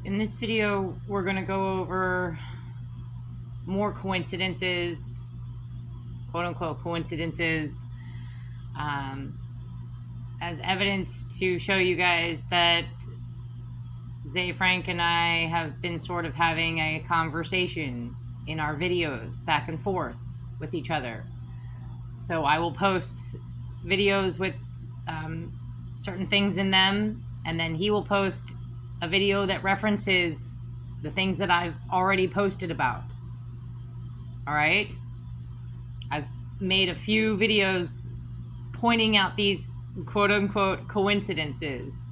In this video, we're going to go over more coincidences, quote-unquote coincidences, as evidence to show you guys that Ze Frank and I have been sort of having a conversation in our videos back and forth with each other. So I will post videos with certain things in them, and then he will post a video that references the things that I've already posted about. All right? I've made a few videos pointing out these quote-unquote coincidences.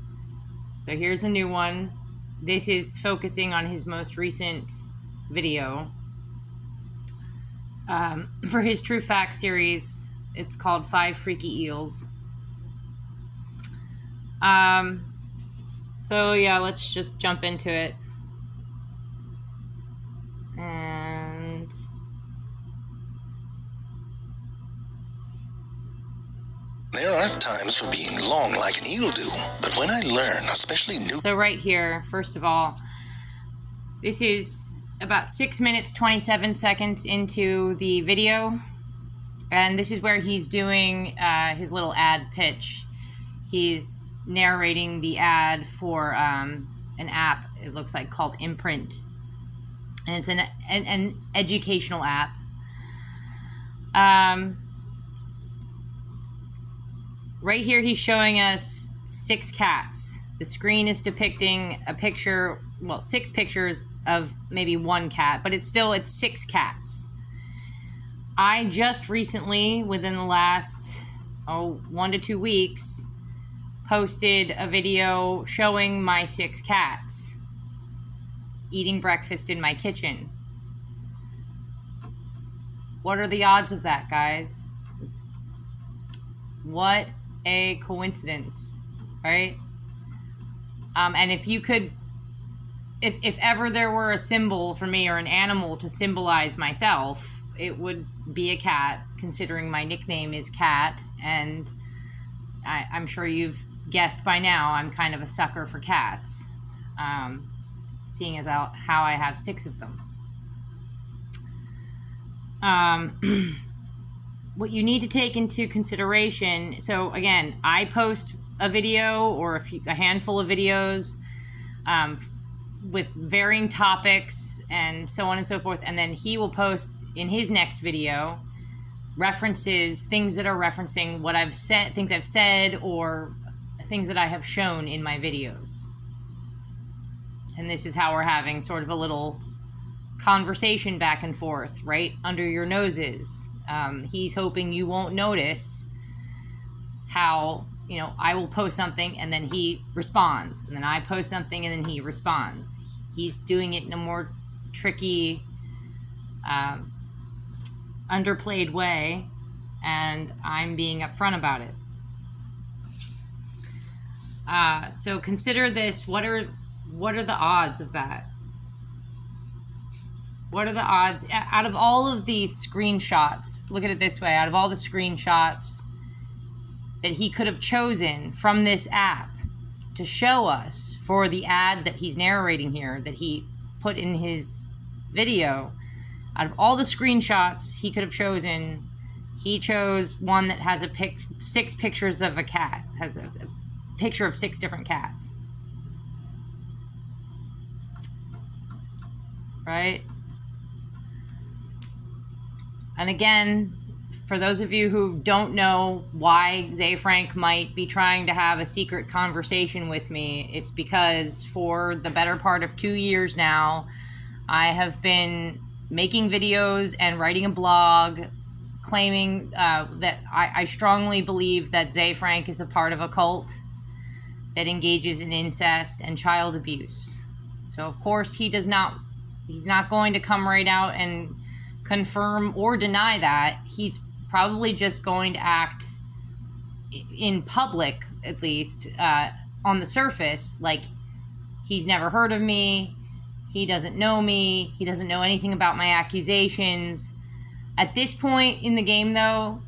So here's a new one. This is focusing on his most recent video. For his True Facts series, it's called 5 Freaky Eels. So yeah, let's just jump into it. And there aren't times for being long like an eel do, but when I learn, especially new... So right here, first of all, this is about 6 minutes, 27 seconds into the video. And this is where he's doing his little ad pitch. He's narrating the ad for an app, it looks like, called Imprint. And it's an educational app. Right here, he's showing us 6 cats. The screen is depicting a picture, well, 6 pictures of maybe 1 cat, but it's 6 cats. I just recently, within the last 1 to 2 weeks, posted a video showing my 6 cats eating breakfast in my kitchen. What are the odds of that, guys? What a coincidence, right? And if you could, if ever there were a symbol for me or an animal to symbolize myself, it would be a cat, considering my nickname is Cat, and I'm sure you've guessed by now I'm kind of a sucker for cats, seeing as how I have 6 of them. What you need to take into consideration, so again, I post a video or a handful of videos with varying topics and so on and so forth, and then he will post in his next video references, things that are referencing what I've said, things I've said, or things that I have shown in my videos. And this is how we're having sort of a little conversation back and forth, right under your noses. He's hoping you won't notice how, I will post something and then he responds, and then I post something and then he responds. He's doing it in a more tricky, underplayed way, and I'm being upfront about it. So consider this. What are the odds of that? What are the odds out of all of these screenshots? Look at it this way. Out of all the screenshots that he could have chosen from this app to show us for the ad that he's narrating here, that he put in his video, out of all the screenshots he could have chosen, he chose one that has 6 pictures of a cat, has a picture of 6 different cats. Right? And again, for those of you who don't know why Ze Frank might be trying to have a secret conversation with me, it's because for the better part of 2 years now, I have been making videos and writing a blog claiming that I strongly believe that Ze Frank is a part of a cult that engages in incest and child abuse. So of course he's not going to come right out and confirm or deny that. He's probably just going to act in public, at least on the surface, like he's never heard of me, he doesn't know me, he doesn't know anything about my accusations. At this point in the game, though,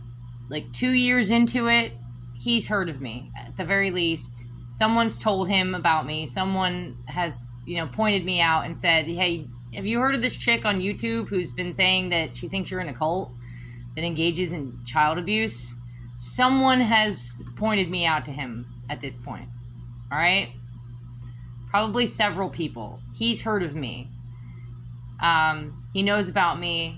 like 2 years into it, he's heard of me, at the very least. someone's told him about me. Someone has, pointed me out and said, hey, have you heard of this chick on YouTube who's been saying that she thinks you're in a cult that engages in child abuse? Someone has pointed me out to him at this point. All right? Probably several people. He's heard of me. He knows about me.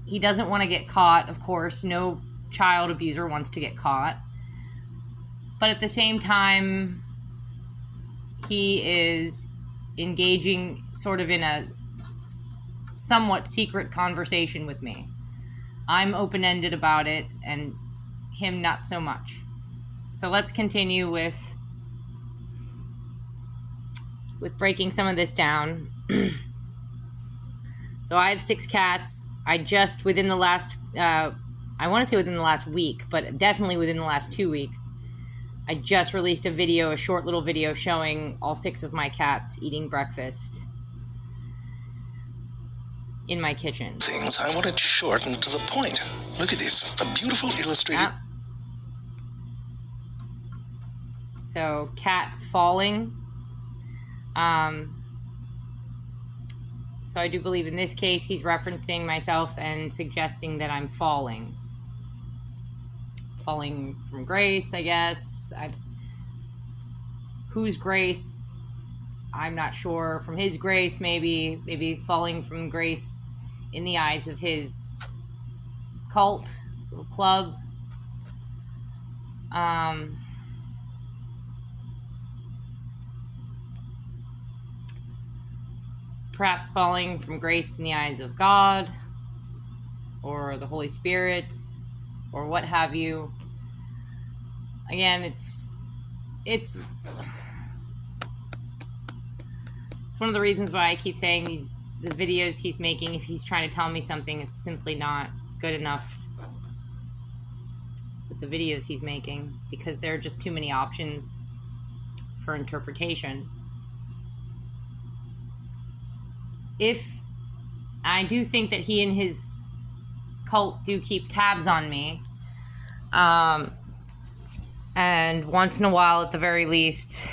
He doesn't want to get caught, of course. No child abuser wants to get caught. But at the same time, he is engaging sort of in a somewhat secret conversation with me. I'm open-ended about it, and him not so much. So let's continue with breaking some of this down. So I have 6 cats. I just, within the last, I want to say within the last week, but definitely within the last 2 weeks, I just released a short little video showing all 6 of my cats eating breakfast in my kitchen. Things I want it short and to the point. Look at this, a beautiful illustrated. Yep. So cats falling. So I do believe in this case he's referencing myself and suggesting that I'm falling from grace, I guess. Whose grace? I'm not sure. From his grace, maybe falling from grace in the eyes of his cult, little club. Perhaps falling from grace in the eyes of God or the Holy Spirit or what have you. Again, it's one of the reasons why I keep saying the videos he's making, if he's trying to tell me something, it's simply not good enough with the videos he's making, because there are just too many options for interpretation. I do think that he and his cult do keep tabs on me, and once in a while, at the very least,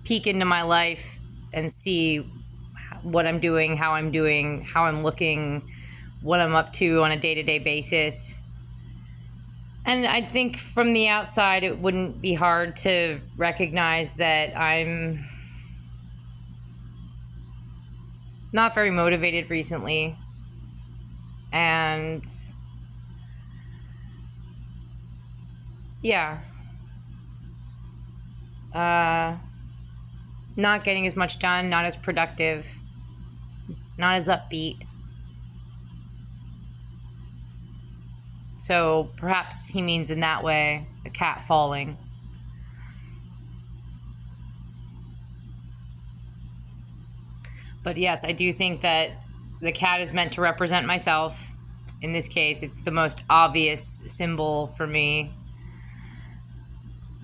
peek into my life and see what I'm doing, how I'm looking, what I'm up to on a day-to-day basis. And I think from the outside, it wouldn't be hard to recognize that I'm not very motivated recently, and not getting as much done, not as productive, not as upbeat. So perhaps he means in that way a cat falling. But yes, I do think that the cat is meant to represent myself. In this case, it's the most obvious symbol for me.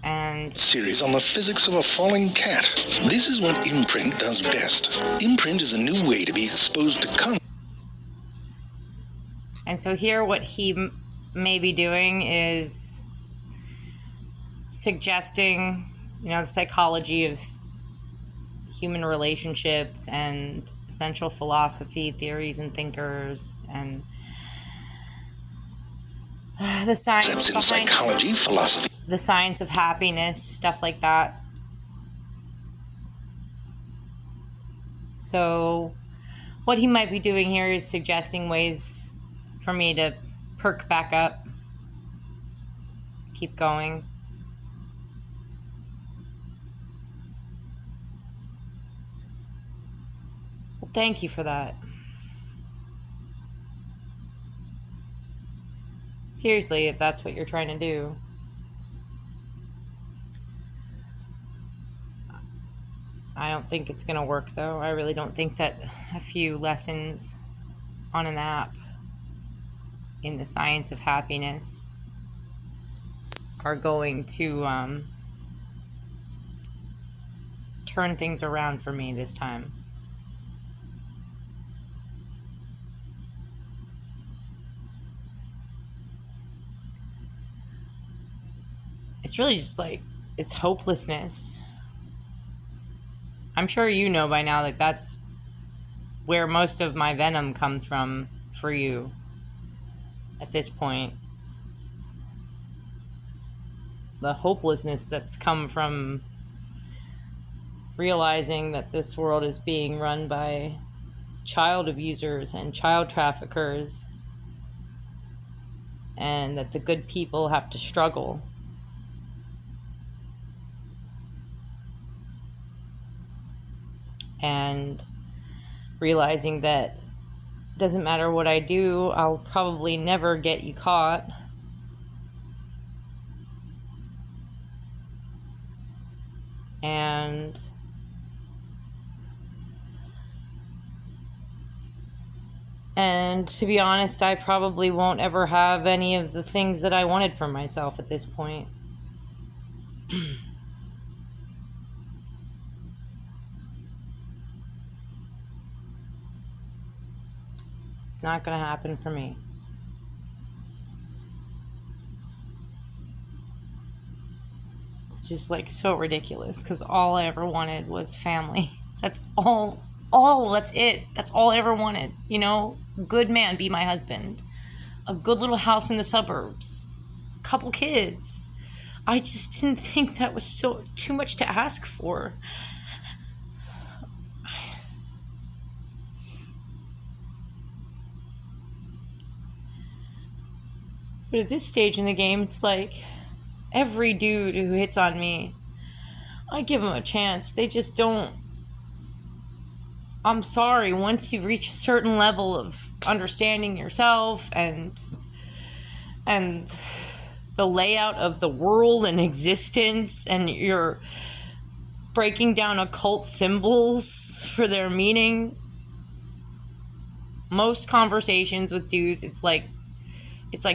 And Series on the physics of a falling cat. This is what Imprint does best. Imprint is a new way to be exposed to content. And so here what he may be doing is suggesting, the psychology of human relationships and essential philosophy, theories and thinkers, and the science in psychology, philosophy. The science of happiness, stuff like that. So what he might be doing here is suggesting ways for me to perk back up, keep going. Well, thank you for that. Seriously, if that's what you're trying to do. I don't think it's going to work, though. I really don't think that a few lessons on an app in the science of happiness are going to turn things around for me this time. it's really just like, it's hopelessness. I'm sure you know by now that that's where most of my venom comes from for you at this point. The hopelessness that's come from realizing that this world is being run by child abusers and child traffickers, and that the good people have to struggle. And realizing that it doesn't matter what I do, I'll probably never get you caught. And to be honest, I probably won't ever have any of the things that I wanted for myself at this point. It's not going to happen for me. Just like so ridiculous, because all I ever wanted was family. That's that's it. That's all I ever wanted. You know, good man, be my husband. A good little house in the suburbs. A couple kids. I just didn't think that was too much to ask for. But at this stage in the game, it's like every dude who hits on me, I give them a chance. They just don't. I'm sorry, once you reach a certain level of understanding yourself and the layout of the world and existence, and you're breaking down occult symbols for their meaning, most conversations with dudes, it's like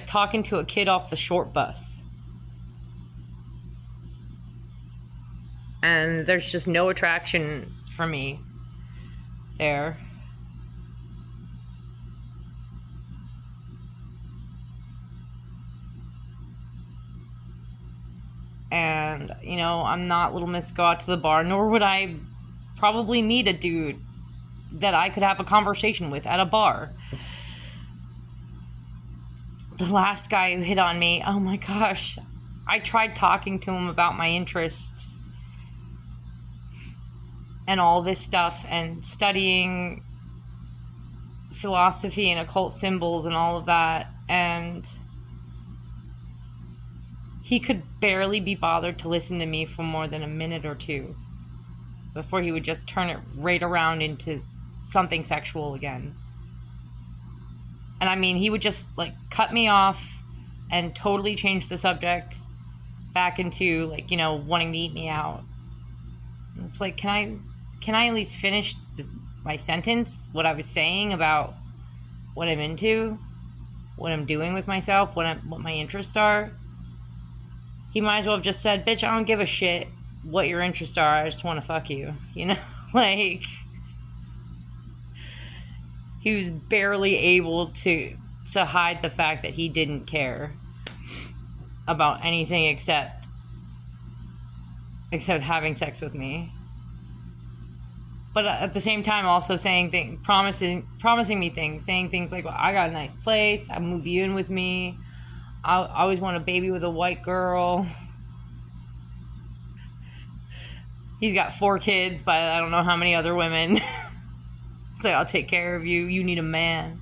talking to a kid off the short bus. And there's just no attraction for me there. And, you know, I'm not Little Miss Go Out to the Bar, nor would I probably meet a dude that I could have a conversation with at a bar. The last guy who hit on me, oh my gosh, I tried talking to him about my interests and all this stuff, and studying philosophy and occult symbols and all of that, and he could barely be bothered to listen to me for more than a minute or two before he would just turn it right around into something sexual again. And I mean, he would just like cut me off and totally change the subject back into, like, you know, wanting to eat me out. And it's like, can I at least finish my sentence, what I was saying about what I'm into, what I'm doing with myself, what my interests are? He might as well have just said, bitch, I don't give a shit what your interests are, I just want to fuck you, you know? Like, he was barely able to hide the fact that he didn't care about anything except having sex with me. But at the same time, also saying things, promising me things, saying things like, well, I got a nice place, I'll move you in with me, I always want a baby with a white girl. He's got 4 kids by I don't know how many other women. It's like, I'll take care of you, you need a man.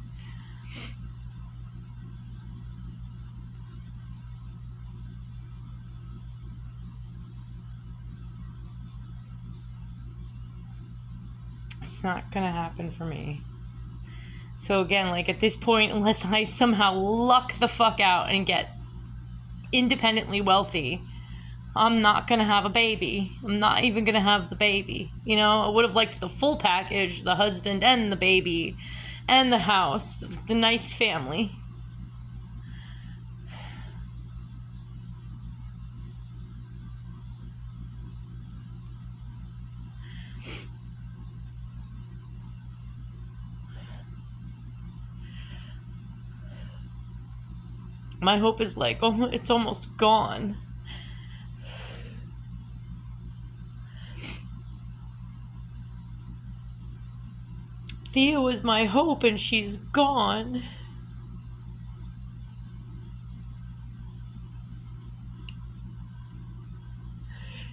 It's not gonna happen for me. So again, like, at this point, unless I somehow luck the fuck out and get independently wealthy, I'm not gonna have a baby. I'm not even gonna have the baby. You know, I would have liked the full package, the husband and the baby and the house, the nice family. My hope is like, oh, it's almost gone. Thea was my hope and she's gone.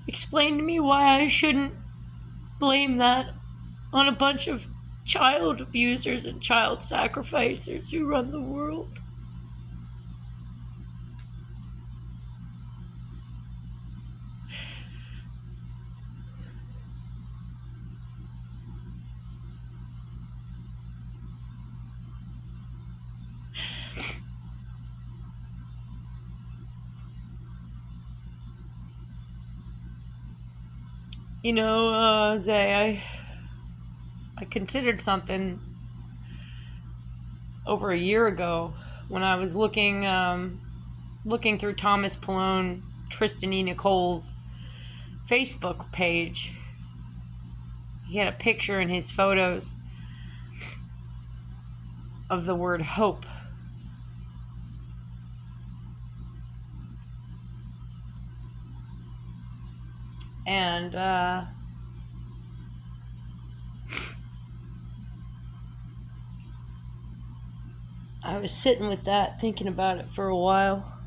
Explain to me why I shouldn't blame that on a bunch of child abusers and child sacrificers who run the world. You know, Zay, I considered something over a year ago when I was looking through Thomas Pallone, Tristan E. Nicole's Facebook page. He had a picture in his photos of the word hope. And I was sitting with that, thinking about it for a while.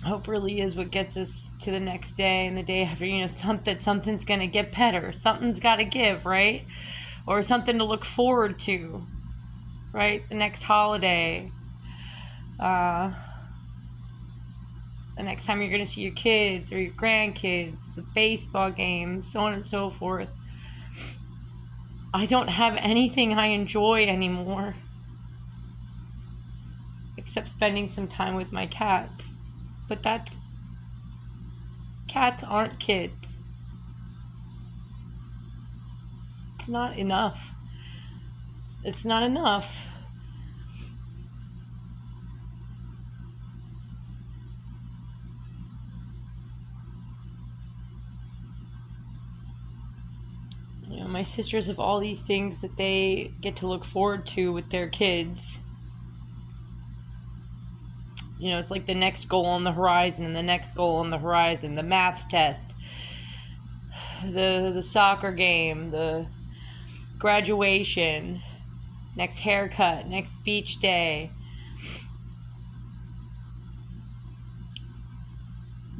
Hope really is what gets us to the next day and the day after. You know, something's gonna get better. Something's got to give, right? Or something to look forward to, right? The next holiday. The next time you're going to see your kids or your grandkids, the baseball game, so on and so forth. I don't have anything I enjoy anymore except spending some time with my cats. But cats aren't kids. It's not enough. It's not enough. My sisters have all these things that they get to look forward to with their kids. You know, it's like the next goal on the horizon and the next goal on the horizon, the math test, the soccer game, the graduation, next haircut, next beach day.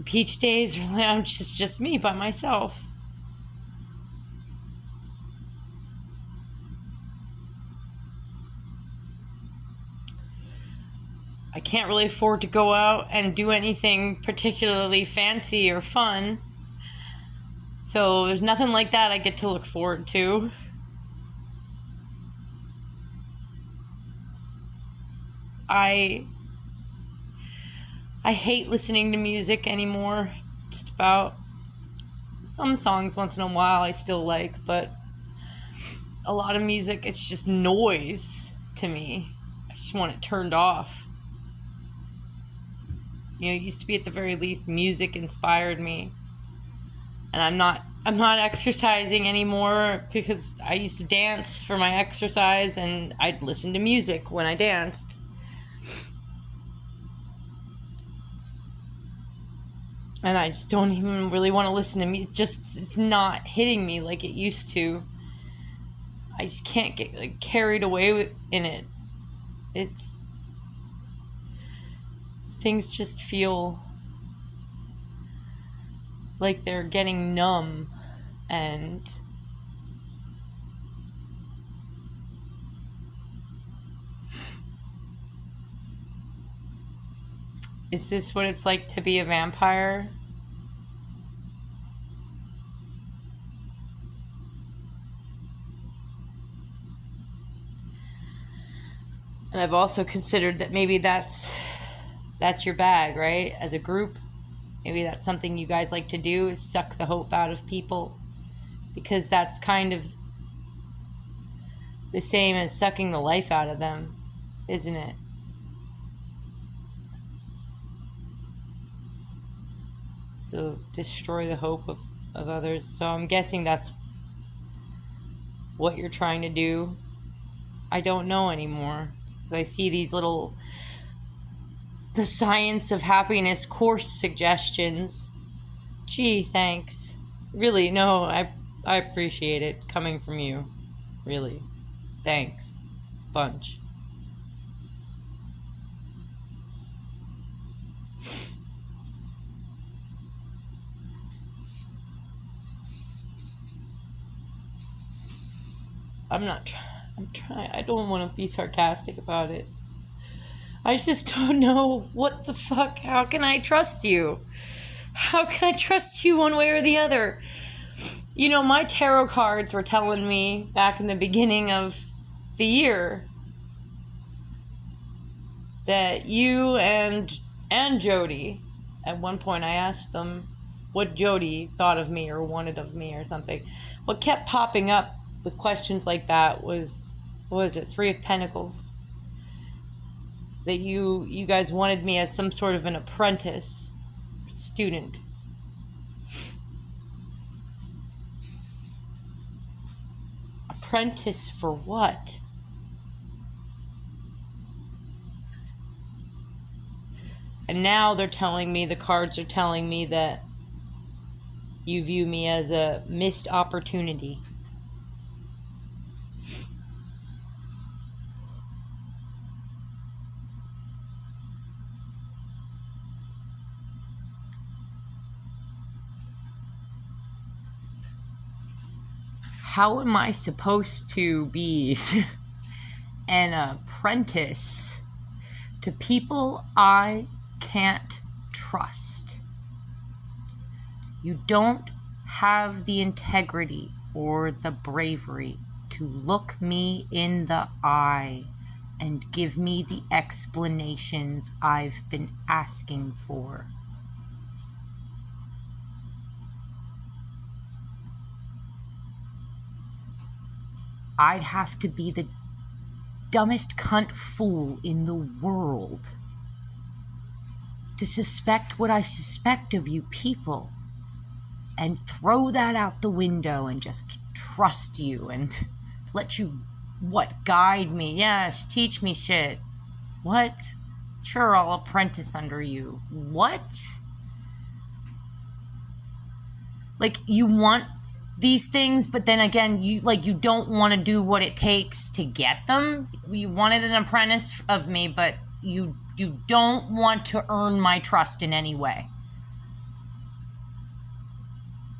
Beach days, really, I'm just me by myself. I can't really afford to go out and do anything particularly fancy or fun. So there's nothing like that I get to look forward to. I hate listening to music anymore. Just about. Some songs once in a while I still like, but a lot of music, it's just noise to me. I just want it turned off. You know, it used to be at the very least music inspired me. And I'm not exercising anymore because I used to dance for my exercise and I'd listen to music when I danced. And I just don't even really want to listen to music. It's not hitting me like it used to. I just can't get carried away in it. Things just feel like they're getting numb, and is this what it's like to be a vampire? And I've also considered that maybe that's your bag, right? As a group, maybe that's something you guys like to do, is suck the hope out of people, because that's kind of the same as sucking the life out of them, isn't it? So destroy the hope of others. So I'm guessing that's what you're trying to do. I don't know anymore. I see these little the Science of Happiness course suggestions. Gee, thanks. Really, no, I appreciate it coming from you. Really. Thanks. Bunch. I'm trying. I don't want to be sarcastic about it. I just don't know what the fuck. How can I trust you? How can I trust you one way or the other? You know, my tarot cards were telling me back in the beginning of the year that you and Jody, at one point I asked them what Jody thought of me or wanted of me or something. What kept popping up with questions like that was, what was it, Three of Pentacles? That you guys wanted me as some sort of an apprentice, student. Apprentice for what? And now they're telling me, the cards are telling me that you view me as a missed opportunity. How am I supposed to be an apprentice to people I can't trust? You don't have the integrity or the bravery to look me in the eye and give me the explanations I've been asking for. I'd have to be the dumbest cunt fool in the world to suspect what I suspect of you people and throw that out the window and just trust you and let you, guide me? Yes, teach me shit. What? Sure, I'll apprentice under you. What? Like, you want these things, but then again, you don't want to do what it takes to get them. You wanted an apprentice of me, but you don't want to earn my trust in any way.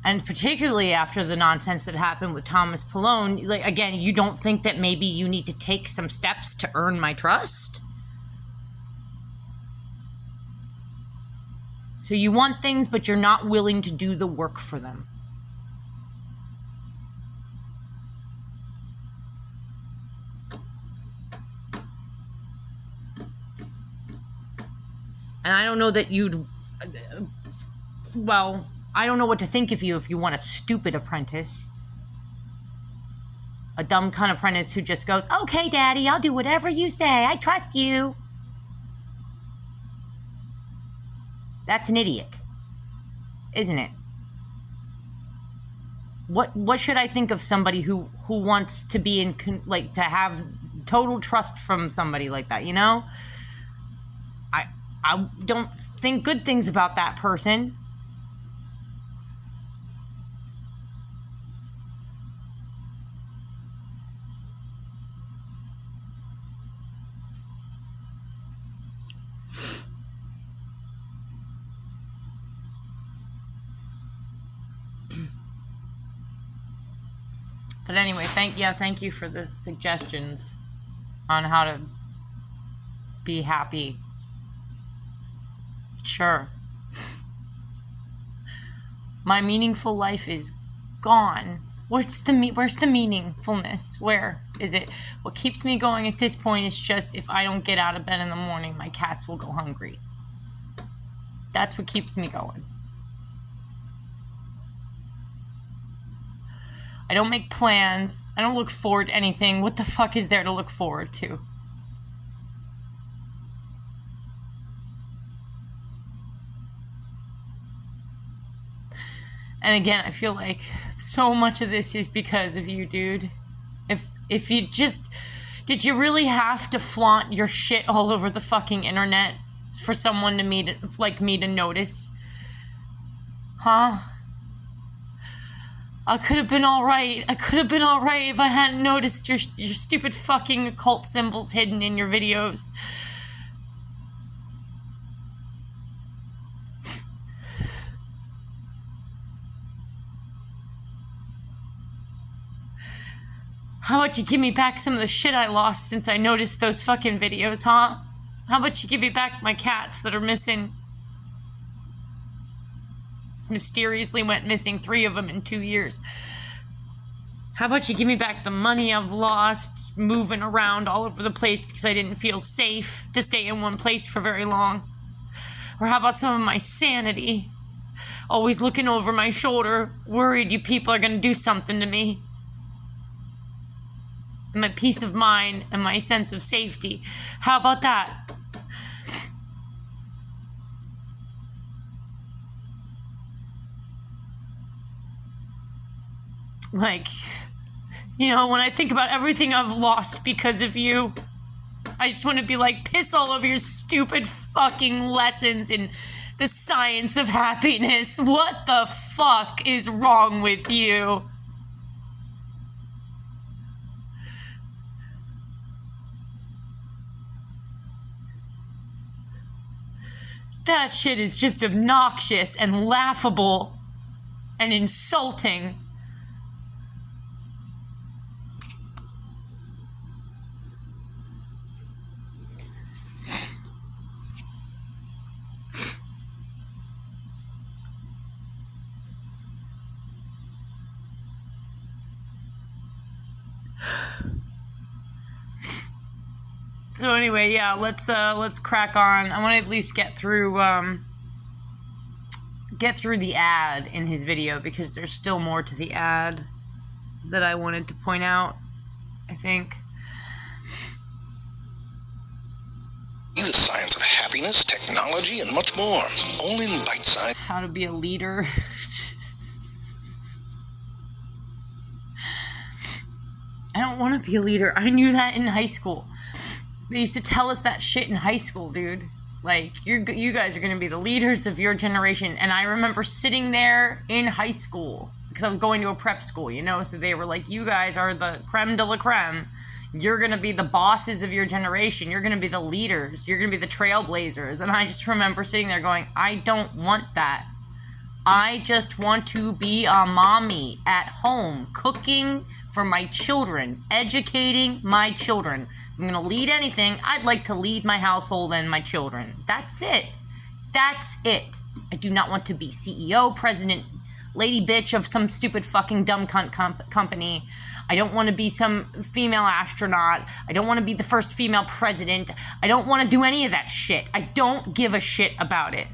And particularly after the nonsense that happened with Thomas Pallone, like, again, you don't think that maybe you need to take some steps to earn my trust? So you want things, but you're not willing to do the work for them. And I don't know that I don't know what to think of you if you want a stupid apprentice. A dumb cunt apprentice who just goes, okay, Daddy, I'll do whatever you say. I trust you. That's an idiot, isn't it? What should I think of somebody who wants to be to have total trust from somebody like that, you know? I don't think good things about that person. But anyway, thank you for the suggestions on how to be happy. Sure. My meaningful life is gone. Where's the meaningfulness? Where is it? What keeps me going at this point is just, if I don't get out of bed in the morning, my cats will go hungry. That's what keeps me going. I don't make plans. I don't look forward to anything. What the fuck is there to look forward to? And again, I feel like so much of this is because of you, dude. If you just... Did you really have to flaunt your shit all over the fucking internet for someone to me to notice? Huh? I could have been alright. I could have been alright if I hadn't noticed your stupid fucking occult symbols hidden in your videos. How about you give me back some of the shit I lost since I noticed those fucking videos, huh? How about you give me back my cats that are missing? Mysteriously went missing, 3 of them in 2 years. How about you give me back the money I've lost moving around all over the place because I didn't feel safe to stay in one place for very long? Or how about some of my sanity? Always looking over my shoulder, worried you people are going to do something to me. And my peace of mind and my sense of safety. How about that? Like, you know, when I think about everything I've lost because of you, I just want to be like, piss all over your stupid fucking lessons in the science of happiness. What the fuck is wrong with you? That shit is just obnoxious and laughable and insulting. So anyway, yeah, let's crack on. I want to at least get through the ad in his video because there's still more to the ad that I wanted to point out, I think. The science of happiness, technology, and much more. All in bite-sized. How to be a leader. I don't want to be a leader. I knew that in high school. They used to tell us that shit in high school, dude. Like, you guys are going to be the leaders of your generation. And I remember sitting there in high school, because I was going to a prep school, you know? So they were like, you guys are the creme de la creme. You're going to be the bosses of your generation. You're going to be the leaders. You're going to be the trailblazers. And I just remember sitting there going, I don't want that. I just want to be a mommy at home, cooking for my children, educating my children. If I'm going to lead anything, I'd like to lead my household and my children. That's it. That's it. I do not want to be CEO, president, lady bitch of some stupid fucking dumb cunt company. I don't want to be some female astronaut. I don't want to be the first female president. I don't want to do any of that shit. I don't give a shit about it.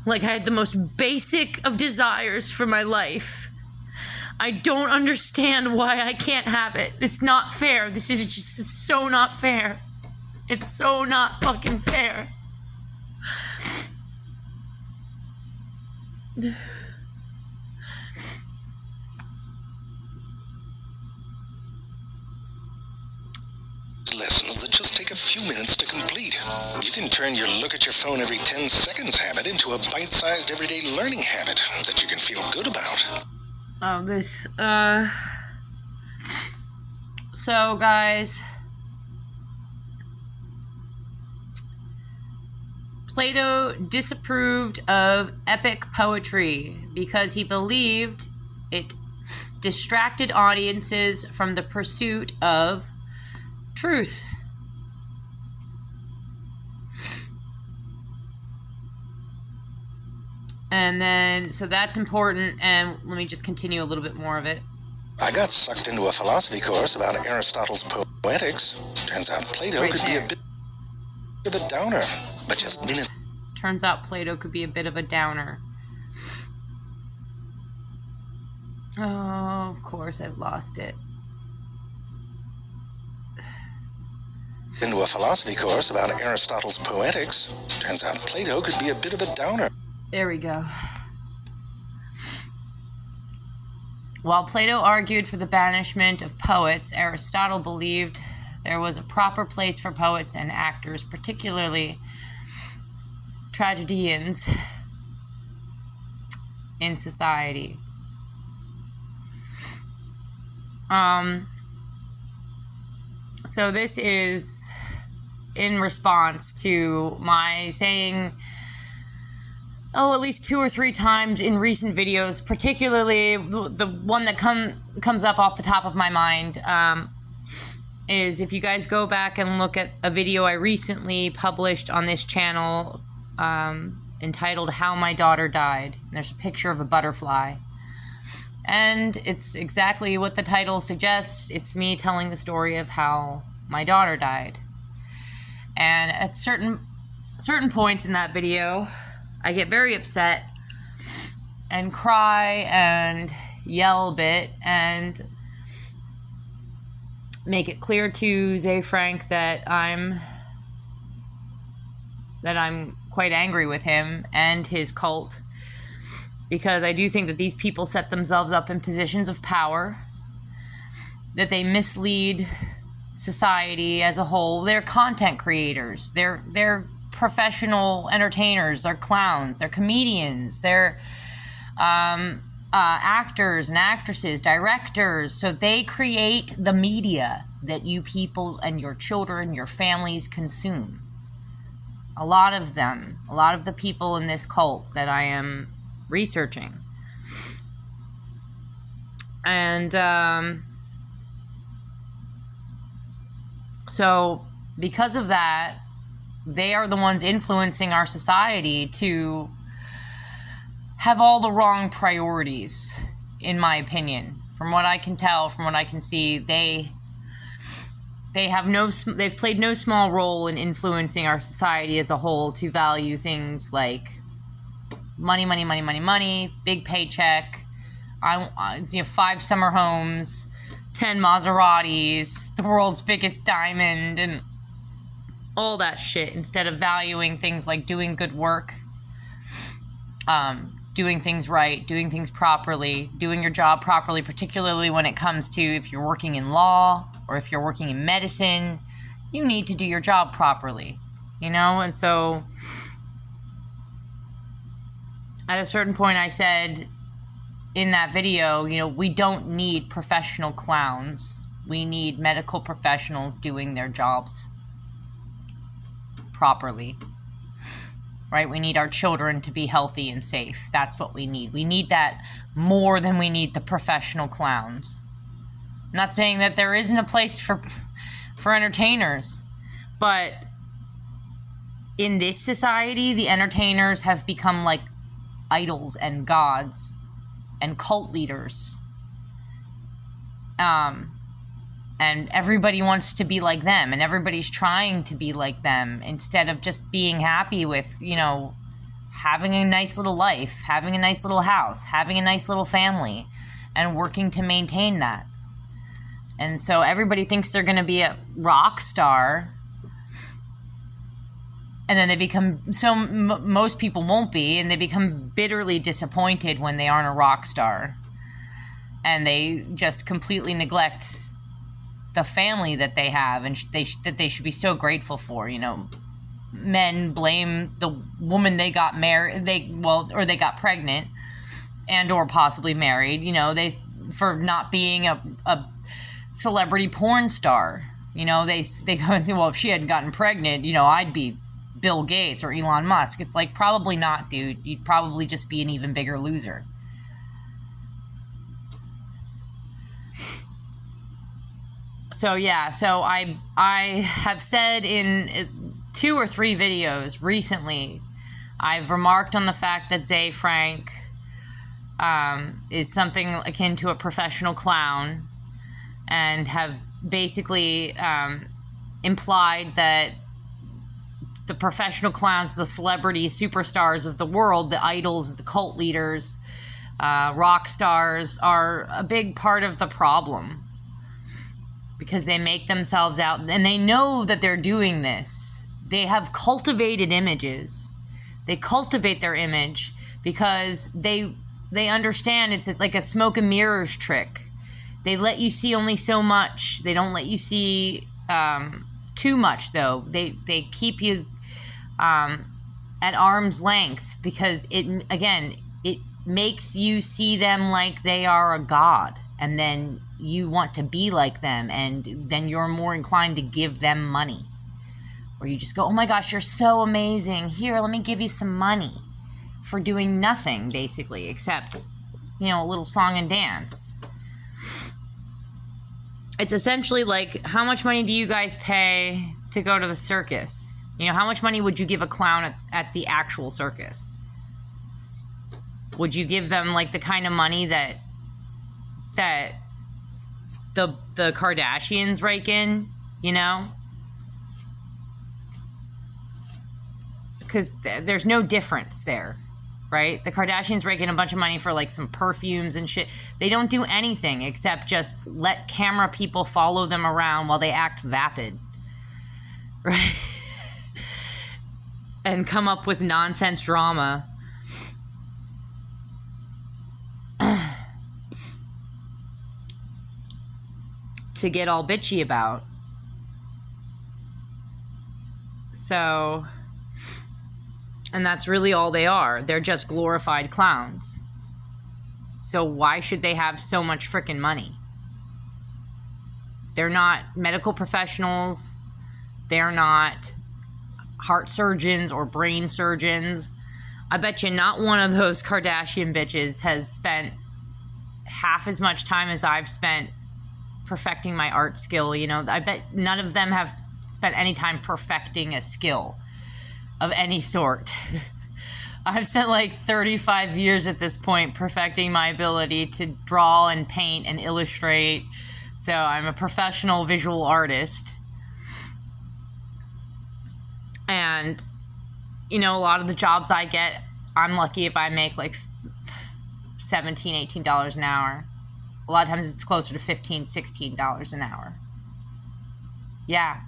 Like, I had the most basic of desires for my life. I don't understand why I can't have it. It's not fair. This is just so not fair. It's so not fucking fair. Lessons that just take a few minutes to complete. You can turn your look at your phone every 10 seconds habit into a bite-sized everyday learning habit that you can feel good about. So, guys, Plato disapproved of epic poetry because he believed it distracted audiences from the pursuit of truth. And then, so that's important, and let me just continue a little bit more of it. I got sucked into a philosophy course about Aristotle's Poetics. Turns out Plato Right could there. be a bit of a downer, but just minutes. Turns out Plato could be a bit of a downer. Oh, of course, I've lost it. Into a philosophy course about Aristotle's Poetics. Turns out Plato could be a bit of a downer. There we go. While Plato argued for the banishment of poets, Aristotle believed there was a proper place for poets and actors, particularly tragedians, in society. So this is in response to my saying, at least 2 or 3 times in recent videos, particularly the one that comes up off the top of my mind, is if you guys go back and look at a video I recently published on this channel, entitled How My Daughter Died. There's a picture of a butterfly. And it's exactly what the title suggests. It's me telling the story of how my daughter died. And at certain points in that video, I get very upset and cry and yell a bit and make it clear to Ze Frank that I'm quite angry with him and his cult, because I do think that these people set themselves up in positions of power, that they mislead society as a whole. They're content creators. They're professional entertainers. They're clowns. They're comedians. They're actors and actresses, directors. So they create the media that you people and your children, your families consume. A lot of the people in this cult that I am researching. And so because of that, they are the ones influencing our society to have all the wrong priorities, in my opinion. From what I can tell, from what I can see, they've played no small role in influencing our society as a whole to value things like money, big paycheck, 5 summer homes, 10 Maseratis, the world's biggest diamond, and all that shit, instead of valuing things like doing good work, doing things right, doing things properly, doing your job properly, particularly when it comes to if you're working in law or if you're working in medicine. You need to do your job properly, And so at a certain point I said in that video, we don't need professional clowns. We need medical professionals doing their jobs properly, right? We need our children to be healthy and safe. That's what we need. We need that more than we need the professional clowns. I'm not saying that there isn't a place for entertainers, but in this society, the entertainers have become like idols and gods and cult leaders. And everybody wants to be like them, and everybody's trying to be like them, instead of just being happy with, having a nice little life, having a nice little house, having a nice little family, and working to maintain that. And so everybody thinks they're going to be a rock star, and then they become, most people won't be, and they become bitterly disappointed when they aren't a rock star. And they just completely neglect the family that they have and that they should be so grateful for. Men blame the woman they got married, or they got pregnant and or possibly married, for not being a celebrity porn star. They go, well, if she hadn't gotten pregnant, I'd be Bill Gates or Elon Musk. It's like, probably not, dude. You'd probably just be an even bigger loser. So I have said in 2 or 3 videos recently, I've remarked on the fact that Ze Frank is something akin to a professional clown, and have basically implied that the professional clowns, the celebrity superstars of the world, the idols, the cult leaders, rock stars, are a big part of the problem. Because they make themselves out, and they know that they're doing this. They have cultivated images. They cultivate their image because they understand it's like a smoke and mirrors trick. They let you see only so much. They don't let you see too much, though. They keep you at arm's length, because it makes you see them like they are a god. And then you want to be like them, and then you're more inclined to give them money. Or you just go, oh my gosh, you're so amazing. Here, let me give you some money for doing nothing, basically, except, a little song and dance. It's essentially like, how much money do you guys pay to go to the circus? How much money would you give a clown at the actual circus? Would you give them, like, the kind of money that the Kardashians rake in, Because there's no difference there, right? The Kardashians rake in a bunch of money for, like, some perfumes and shit. They don't do anything except just let camera people follow them around while they act vapid, right? And come up with nonsense drama. To get all bitchy about. So, and that's really all they are. They're just glorified clowns. So why should they have so much frickin' money? They're not medical professionals. They're not heart surgeons or brain surgeons. I bet you not one of those Kardashian bitches has spent half as much time as I've spent perfecting my art skill. I bet none of them have spent any time perfecting a skill of any sort. I've spent like 35 years at this point perfecting my ability to draw and paint and illustrate. So I'm a professional visual artist. And, a lot of the jobs I get, I'm lucky if I make like $17, $18 an hour. A lot of times it's closer to $15, $16 an hour. Yeah.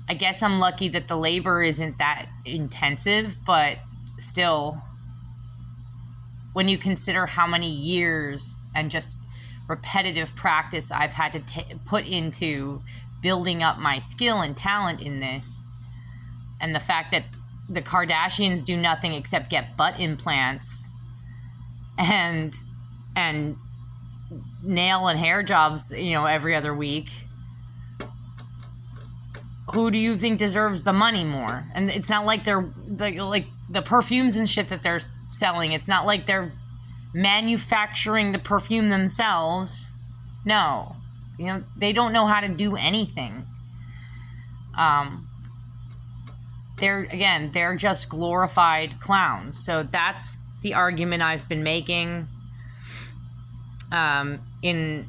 I guess I'm lucky that the labor isn't that intensive, but still, when you consider how many years and just repetitive practice I've had to put into building up my skill and talent in this, and the fact that the Kardashians do nothing except get butt implants and nail and hair jobs, every other week. Who do you think deserves the money more? And it's not like they're like the perfumes and shit that they're selling. It's not like they're manufacturing the perfume themselves. No, they don't know how to do anything. They're just glorified clowns. So that's the argument I've been making in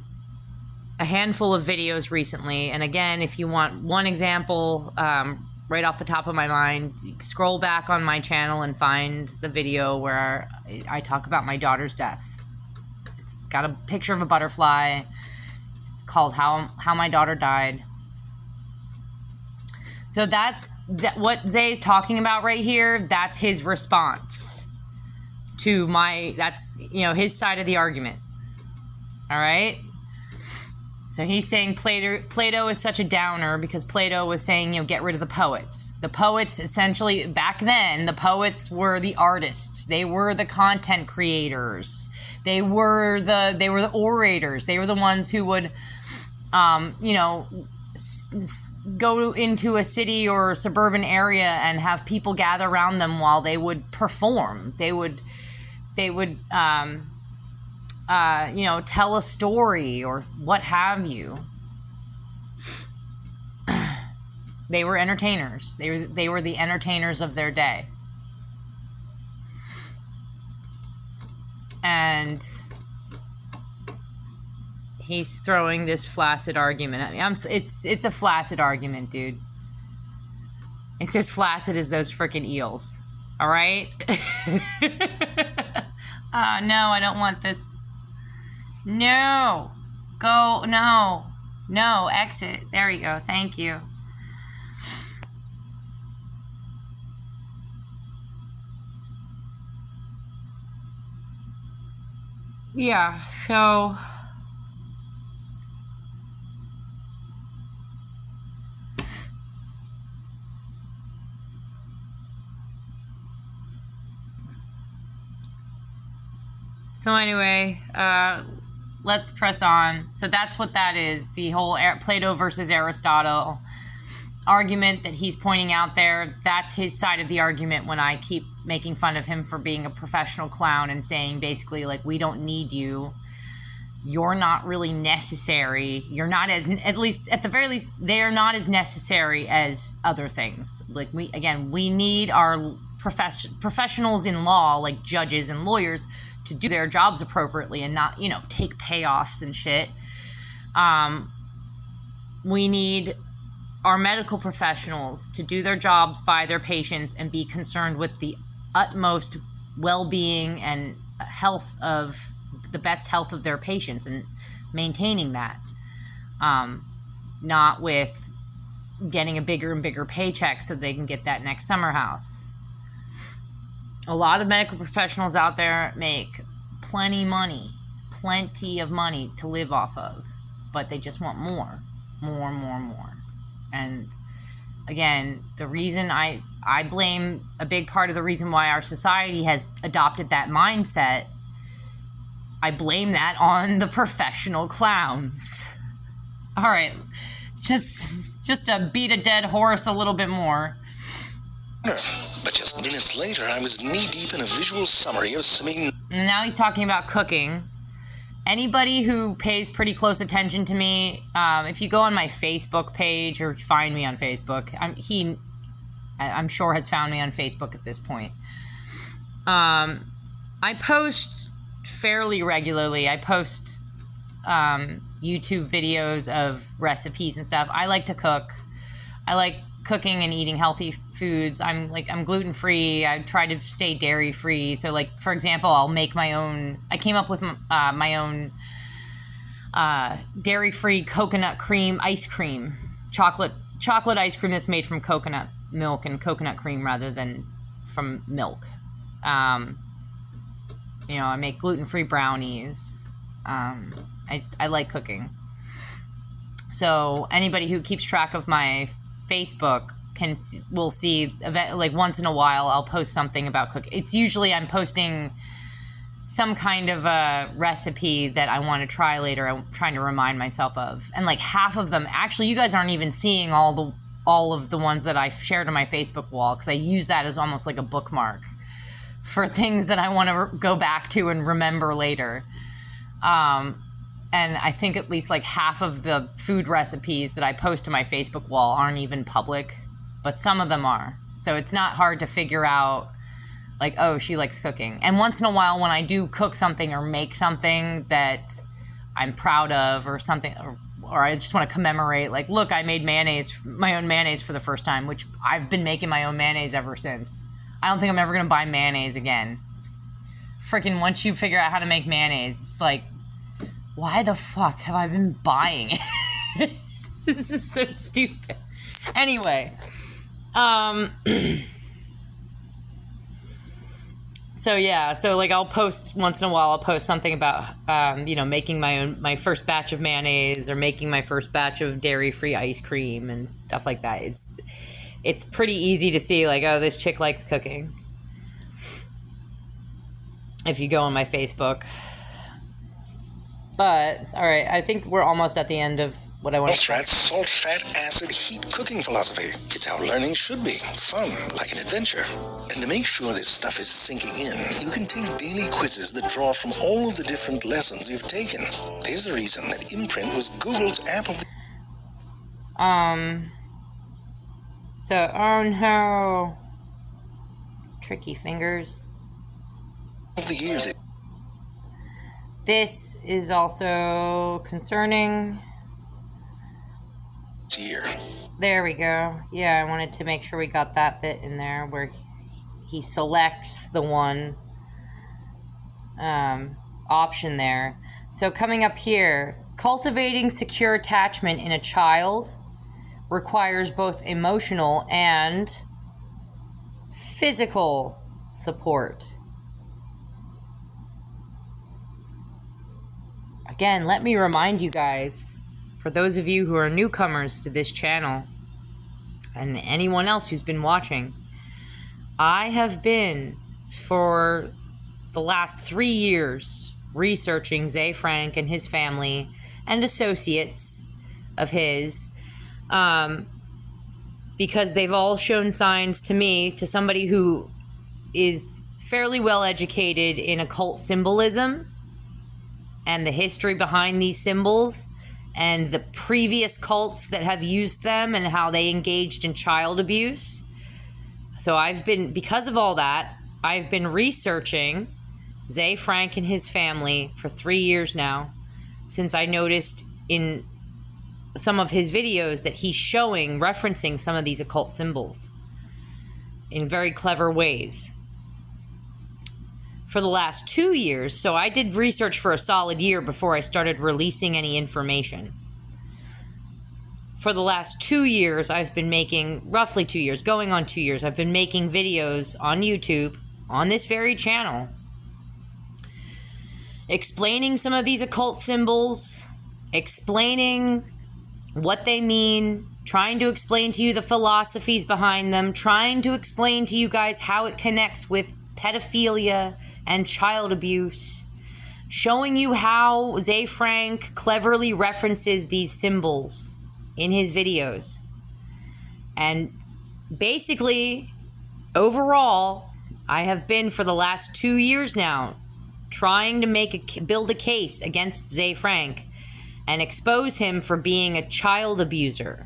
a handful of videos recently. And again, if you want one example right off the top of my mind, scroll back on my channel and find the video where I talk about my daughter's death. It's got a picture of a butterfly. It's called How My Daughter Died. So that's what Zay is talking about right here. That's his response to that's his side of the argument. All right. So he's saying Plato is such a downer because Plato was saying, get rid of the poets. The poets, essentially, back then, the poets were the artists. They were the content creators. They were the orators. They were the ones who would, go into a city or suburban area and have people gather around them while they would perform. They would tell a story or what have you. They were entertainers. They were the entertainers of their day. And he's throwing this flaccid argument at me. It's a flaccid argument, dude. It's as flaccid as those frickin' eels. All right? No, I don't want this. No. Go. No. No. Exit. There you go. Thank you. Yeah, so anyway, let's press on. So that's what that is. The whole Plato versus Aristotle argument that he's pointing out there, that's his side of the argument when I keep making fun of him for being a professional clown and saying basically, like, we don't need you. You're not really necessary. You're not as, at least, at the very least, they are not as necessary as other things. Like, we need our professionals in law, like judges and lawyers, to do their jobs appropriately and not, take payoffs and shit. We need our medical professionals to do their jobs by their patients and be concerned with the utmost well-being and the best health of their patients and maintaining that. Not with getting a bigger and bigger paycheck so they can get that next summer house. A lot of medical professionals out there make plenty of money to live off of, but they just want more. And again, the reason I blame a big part of the reason why our society has adopted that mindset, I blame that on the professional clowns. All right, just to beat a dead horse a little bit more. But just minutes later, I was knee-deep in a visual summary of some... And now he's talking about cooking. Anybody who pays pretty close attention to me, if you go on my Facebook page or find me on Facebook, I'm sure has found me on Facebook at this point. I post fairly regularly. I post YouTube videos of recipes and stuff. I like to cook. I like cooking and eating healthy foods. I'm gluten-free. I try to stay dairy-free. So, like, for example, I'll make my own... I came up with my own dairy-free coconut cream ice cream. Chocolate ice cream that's made from coconut milk and coconut cream rather than from milk. I make gluten-free brownies. I like cooking. So anybody who keeps track of my Facebook will see, like, once in a while I'll post something about cooking. It's usually I'm posting some kind of a recipe that I want to try later. I'm trying to remind myself of, and like half of them, actually, you guys aren't even seeing all of the ones that I shared on my Facebook wall, because I use that as almost like a bookmark for things that I want to go back to and remember later. And I think at least like half of the food recipes that I post to my Facebook wall aren't even public, but some of them are. So it's not hard to figure out, like, oh, she likes cooking. And once in a while when I do cook something or make something that I'm proud of or something, or I just want to commemorate, like, look, I made my own mayonnaise for the first time, which I've been making my own mayonnaise ever since. I don't think I'm ever going to buy mayonnaise again. Freaking once you figure out how to make mayonnaise, it's like, why the fuck have I been buying it? This is so stupid. Anyway, so yeah, so like I'll post once in a while. I'll post something about making my first batch of mayonnaise or making my first batch of dairy-free ice cream and stuff like that. It's pretty easy to see, like, oh, this chick likes cooking if you go on my Facebook. But, all right, I think we're almost at the end of what I want to... That's salt, fat, acid, heat cooking philosophy. It's how learning should be. Fun, like an adventure. And to make sure this stuff is sinking in, you can take daily quizzes that draw from all of the different lessons you've taken. There's the reason that Imprint was Google's app of the... So, oh no. Tricky fingers. Of the year that... This is also concerning. Year. There we go. Yeah, I wanted to make sure we got that bit in there where he selects the one option there. So coming up here, cultivating secure attachment in a child requires both emotional and physical support. Again, let me remind you guys, for those of you who are newcomers to this channel, and anyone else who's been watching, I have been, for the last 3 years, researching Ze Frank and his family and associates of his, because they've all shown signs to me, to somebody who is fairly well educated in occult symbolism and the history behind these symbols and the previous cults that have used them and how they engaged in child abuse. So because of all that, I've been researching Ze Frank and his family for 3 years now, since I noticed in some of his videos that he's referencing some of these occult symbols in very clever ways. For the last 2 years, so I did research for a solid year before I started releasing any information. For the last 2 years, I've been making, roughly 2 years, going on 2 years, I've been making videos on YouTube, on this very channel, explaining some of these occult symbols, explaining what they mean, trying to explain to you the philosophies behind them, trying to explain to you guys how it connects with pedophilia and child abuse, showing you how Ze Frank cleverly references these symbols in his videos. And basically, overall, I have been for the last 2 years now trying to build a case against Ze Frank and expose him for being a child abuser.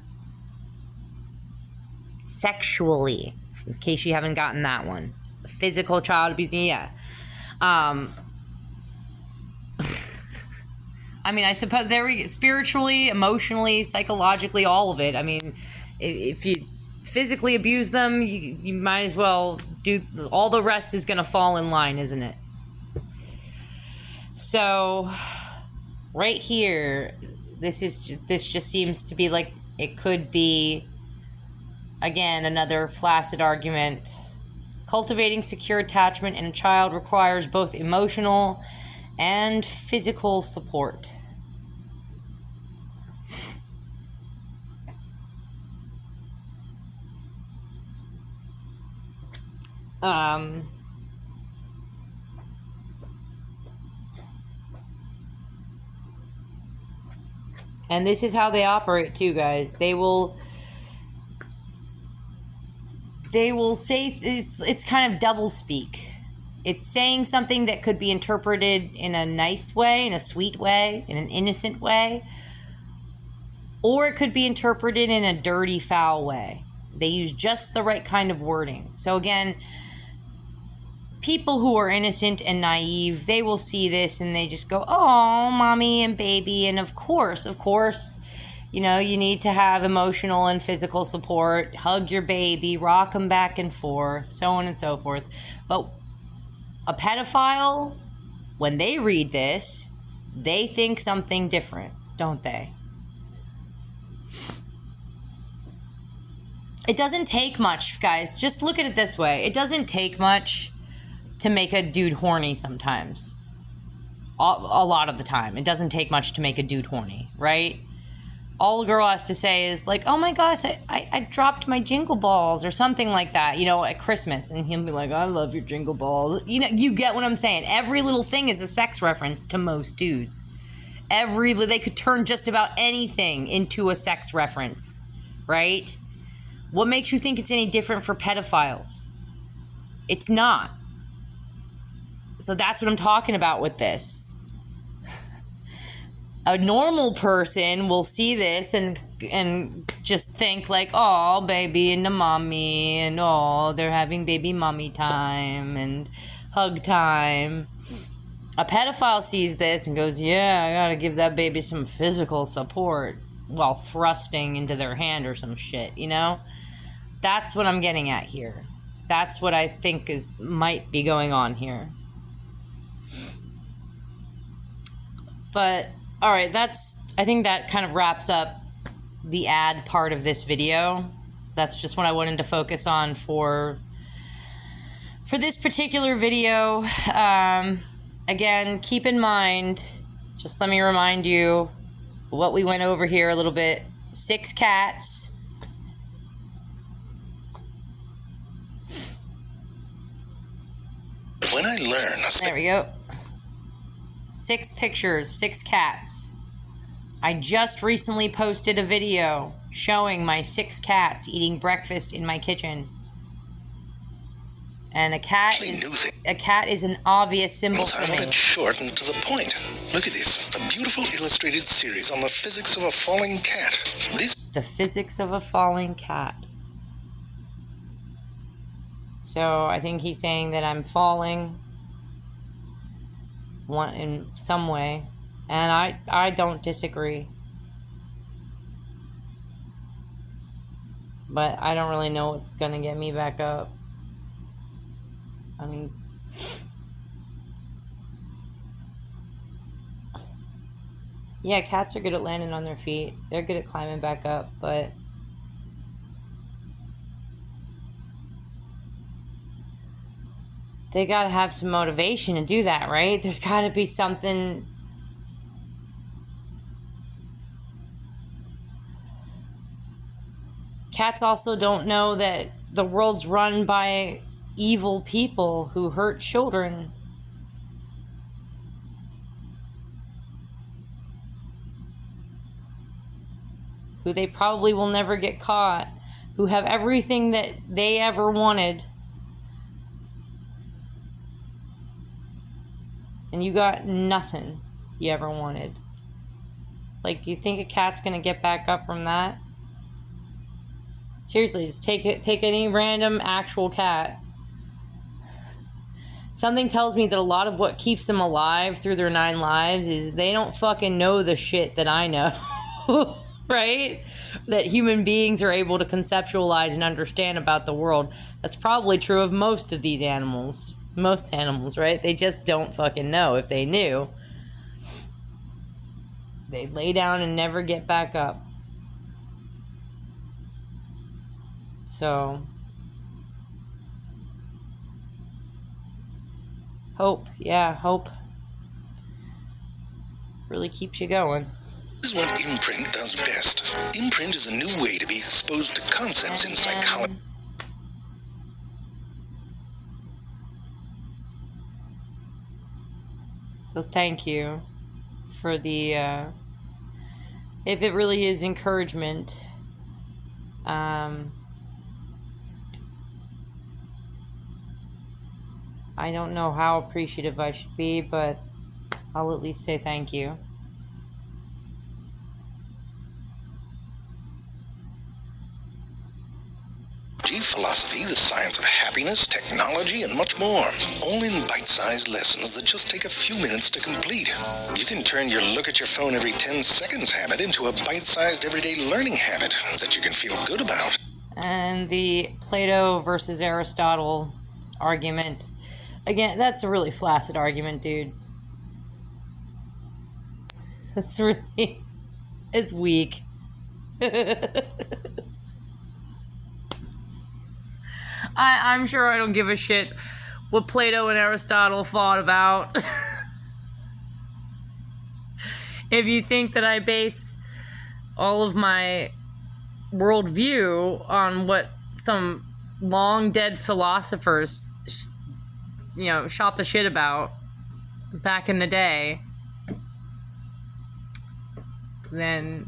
Sexually, in case you haven't gotten that one. Physical child abuse, yeah. I mean, I suppose spiritually, emotionally, psychologically, all of it. I mean, if you physically abuse them, you might as well do, all the rest is going to fall in line, isn't it? So, right here, this just seems to be like, it could be, again, another flaccid argument. Cultivating secure attachment in a child requires both emotional and physical support. And this is how they operate too, guys. They will say it's kind of double speak. It's saying something that could be interpreted in a nice way, in a sweet way, in an innocent way, or it could be interpreted in a dirty, foul way. They use just the right kind of wording. So again, people who are innocent and naive, they will see this and they just go, oh, mommy and baby. And of course, you know, you need to have emotional and physical support, hug your baby, rock them back and forth, so on and so forth. But a pedophile, when they read this, they think something different, don't they? It doesn't take much, guys. Just look at it this way. It doesn't take much to make a dude horny sometimes. A lot of the time. It doesn't take much to make a dude horny, right? All a girl has to say is like, oh my gosh, I dropped my jingle balls or something like that, you know, at Christmas. And he'll be like, I love your jingle balls. You know, you get what I'm saying. Every little thing is a sex reference to most dudes. They could turn just about anything into a sex reference, right? What makes you think it's any different for pedophiles? It's not. So that's what I'm talking about with this. A normal person will see this and just think like, oh, baby and the mommy, and oh, they're having baby mommy time and hug time. A pedophile sees this and goes, yeah, I gotta give that baby some physical support while thrusting into their hand or some shit, you know? That's what I'm getting at here. That's what I think might be going on here. But all right, I think that kind of wraps up the ad part of this video. That's just what I wanted to focus on for this particular video. Again, keep in mind, just let me remind you what we went over here a little bit. 6 cats. When I learn, There we go. 6 pictures, 6 cats. I just recently posted a video showing my 6 cats eating breakfast in my kitchen. And a cat is an obvious symbol for I want me. it short and to the point. Look at this, a beautiful illustrated series on the physics of a falling cat. The physics of a falling cat. So I think he's saying that I'm falling in some way, and I don't disagree. But I don't really know what's gonna get me back up. I mean, yeah, cats are good at landing on their feet. They're good at climbing back up, but they gotta have some motivation to do that, right? There's gotta be something. Cats also don't know that the world's run by evil people who hurt children. Who they probably will never get caught. Who have everything that they ever wanted. And you got nothing you ever wanted. Like, do you think a cat's gonna get back up from that? Seriously, just take any random actual cat. Something tells me that a lot of what keeps them alive through their 9 lives is they don't fucking know the shit that I know. Right? That human beings are able to conceptualize and understand about the world. That's probably true of most of these animals. Most animals, right? They just don't fucking know. If they knew, they'd lay down and never get back up. So, hope, yeah, hope really keeps you going. This is what Imprint does best. Imprint is a new way to be exposed to concepts in psychology. So thank you for the, if it really is encouragement, I don't know how appreciative I should be, but I'll at least say thank you. Philosophy, the science of happiness, technology, and much more. All in bite-sized lessons that just take a few minutes to complete. You can turn your look at your phone every 10 seconds habit into a bite-sized everyday learning habit that you can feel good about. And the Plato versus Aristotle argument. Again, that's a really flaccid argument, dude. That's really... It's weak. I'm sure I don't give a shit what Plato and Aristotle fought about. If you think that I base all of my worldview on what some long dead philosophers, shot the shit about back in the day, then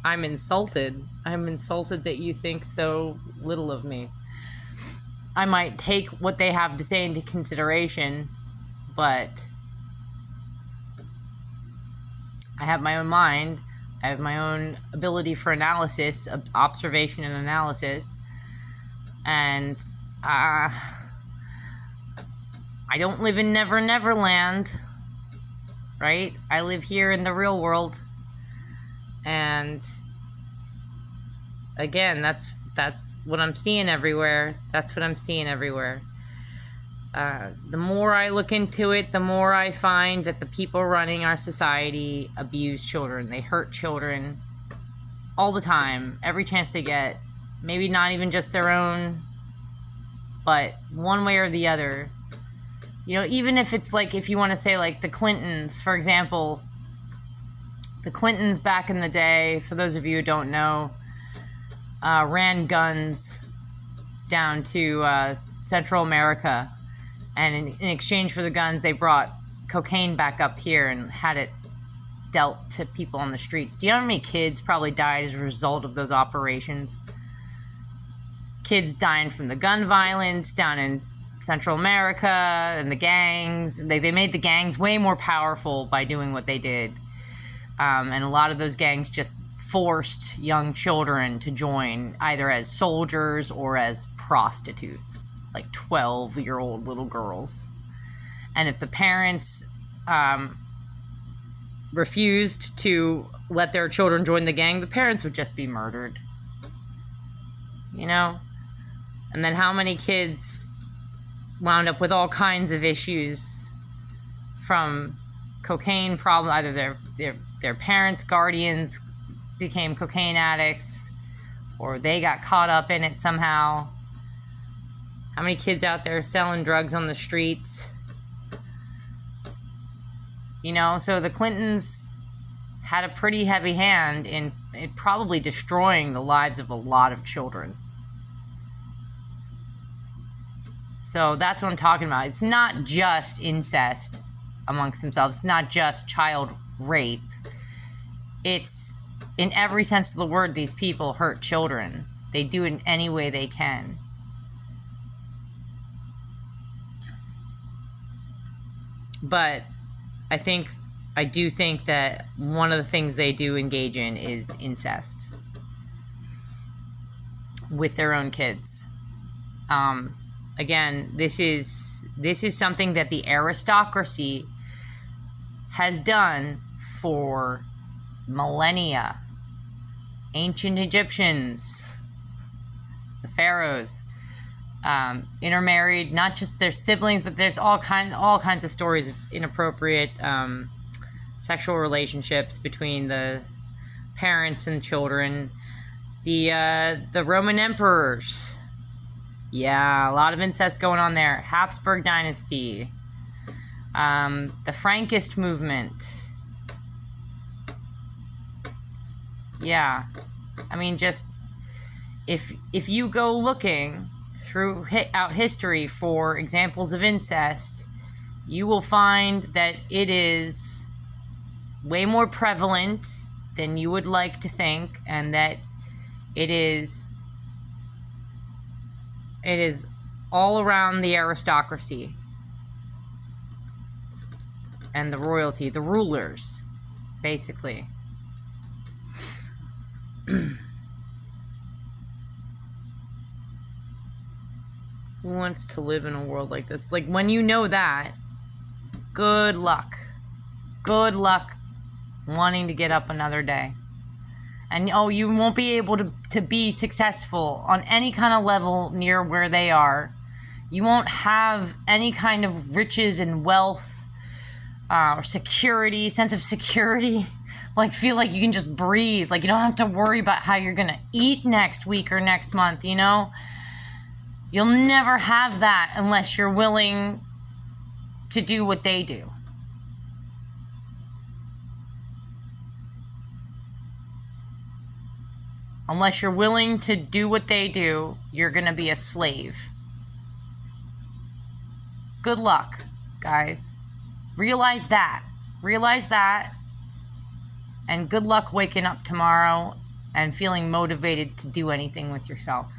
I'm insulted. I'm insulted that you think so little of me. I might take what they have to say into consideration, but I have my own mind. I have my own ability for analysis, observation and analysis. And I don't live in Never Never Land, right? I live here in the real world. And again, that's what I'm seeing everywhere. That's what I'm seeing everywhere. The more I look into it, the more I find that the people running our society abuse children. They hurt children all the time, every chance they get. Maybe not even just their own, but one way or the other. Even if it's like, if you want to say like the Clintons, for example. The Clintons back in the day, for those of you who don't know, ran guns down to Central America, and in exchange for the guns, they brought cocaine back up here and had it dealt to people on the streets. Do you know how many kids probably died as a result of those operations? Kids dying from the gun violence down in Central America and the gangs. They made the gangs way more powerful by doing what they did. And a lot of those gangs just forced young children to join either as soldiers or as prostitutes, like 12-year-old little girls. And if the parents refused to let their children join the gang, the parents would just be murdered. You know? And then how many kids wound up with all kinds of issues from cocaine problem? Either their parents, guardians became cocaine addicts, or they got caught up in it somehow. How many kids out there selling drugs on the streets? You know, so the Clintons had a pretty heavy hand in it probably destroying the lives of a lot of children. So that's what I'm talking about. It's not just incest amongst themselves. It's not just child rape. It's, in every sense of the word, these people hurt children. They do it in any way they can. But I do think that one of the things they do engage in is incest with their own kids. Again, this is something that the aristocracy has done for millennia. Ancient Egyptians, the pharaohs, intermarried not just their siblings, but there's all kinds of stories of inappropriate sexual relationships between the parents and children. The Roman emperors. Yeah, a lot of incest going on there. Habsburg dynasty. The Frankist movement. Yeah. I mean, just if you go looking throughout history for examples of incest, you will find that it is way more prevalent than you would like to think, and that it is all around the aristocracy and the royalty, the rulers, basically. Who wants to live in a world like this? Like, when you know that, good luck. Good luck wanting to get up another day. And, you won't be able to be successful on any kind of level near where they are. You won't have any kind of riches and wealth or security, sense of security. Like, feel like you can just breathe. Like, you don't have to worry about how you're going to eat next week or next month, you know? You'll never have that unless you're willing to do what they do. Unless you're willing to do what they do, you're going to be a slave. Good luck, guys. Realize that. Realize that. And good luck waking up tomorrow and feeling motivated to do anything with yourself.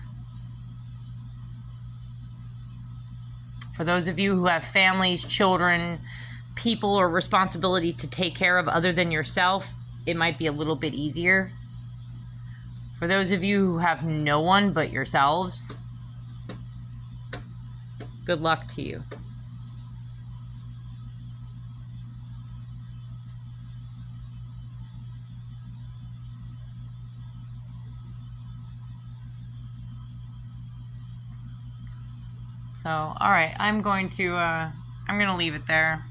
For those of you who have families, children, people, or responsibilities to take care of other than yourself, it might be a little bit easier. For those of you who have no one but yourselves, good luck to you. So, all right, I'm going to leave it there.